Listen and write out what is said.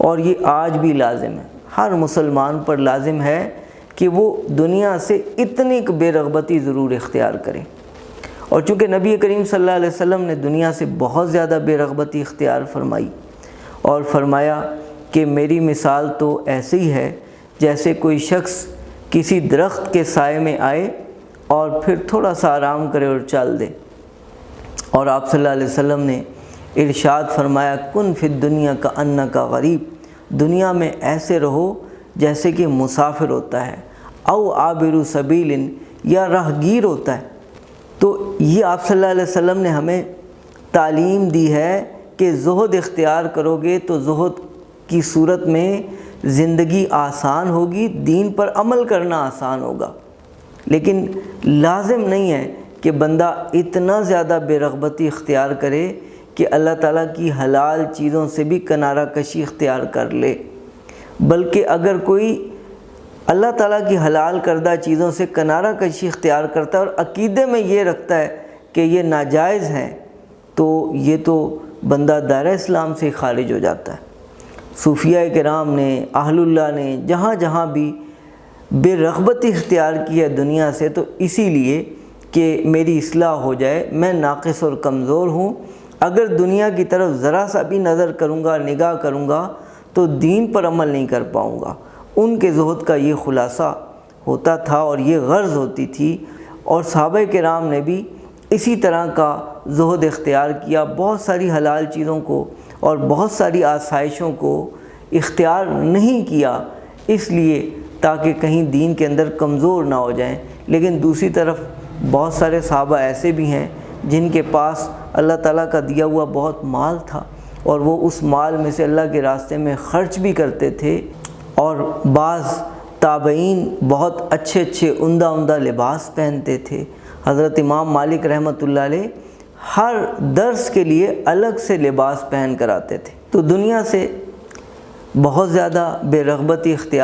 اور یہ آج بھی لازم ہے، ہر مسلمان پر لازم ہے کہ وہ دنیا سے اتنی بے رغبتی ضرور اختیار کرے۔ اور چونکہ نبی کریم صلی اللہ علیہ وسلم نے دنیا سے بہت زیادہ بے رغبتی اختیار فرمائی اور فرمایا کہ میری مثال تو ایسے ہی ہے جیسے کوئی شخص کسی درخت کے سائے میں آئے اور پھر تھوڑا سا آرام کرے اور چل دے۔ اور آپ صلی اللہ علیہ وسلم نے ارشاد فرمایا کن فی الدنیا کأنک غریب، دنیا میں ایسے رہو جیسے کہ مسافر ہوتا ہے، او عابر سبیل، یا راہگیر ہوتا ہے۔ تو یہ آپ صلی اللہ علیہ وسلم نے ہمیں تعلیم دی ہے کہ زہد اختیار کرو گے تو زہد کی صورت میں زندگی آسان ہوگی، دین پر عمل کرنا آسان ہوگا، لیکن لازم نہیں ہے کہ بندہ اتنا زیادہ بے رغبتی اختیار کرے کہ اللہ تعالیٰ کی حلال چیزوں سے بھی کنارہ کشی اختیار کر لے، بلکہ اگر کوئی اللہ تعالیٰ کی حلال کردہ چیزوں سے کنارہ کشی اختیار کرتا ہے اور عقیدے میں یہ رکھتا ہے کہ یہ ناجائز ہیں، تو یہ تو بندہ دائرہ اسلام سے خارج ہو جاتا ہے۔ صوفیاء کرام نے، اہل اللہ نے جہاں جہاں بھی بے رغبتی اختیار کی ہے دنیا سے، تو اسی لیے کہ میری اصلاح ہو جائے، میں ناقص اور کمزور ہوں، اگر دنیا کی طرف ذرا سا بھی نظر کروں گا، نگاہ کروں گا تو دین پر عمل نہیں کر پاؤں گا۔ ان کے زہد کا یہ خلاصہ ہوتا تھا اور یہ غرض ہوتی تھی، اور صحابہ کرام نے بھی اسی طرح کا زہد اختیار کیا، بہت ساری حلال چیزوں کو اور بہت ساری آسائشوں کو اختیار نہیں کیا، اس لیے تاکہ کہیں دین کے اندر کمزور نہ ہو جائیں۔ لیکن دوسری طرف بہت سارے صحابہ ایسے بھی ہیں جن کے پاس اللہ تعالیٰ کا دیا ہوا بہت مال تھا اور وہ اس مال میں سے اللہ کے راستے میں خرچ بھی کرتے تھے، اور بعض تابعین بہت اچھے اچھے عمدہ لباس پہنتے تھے۔ حضرت امام مالک رحمۃ اللہ علیہ ہر درس کے لیے الگ سے لباس پہن کر آتے تھے۔ تو دنیا سے بہت زیادہ بے رغبتی اختیار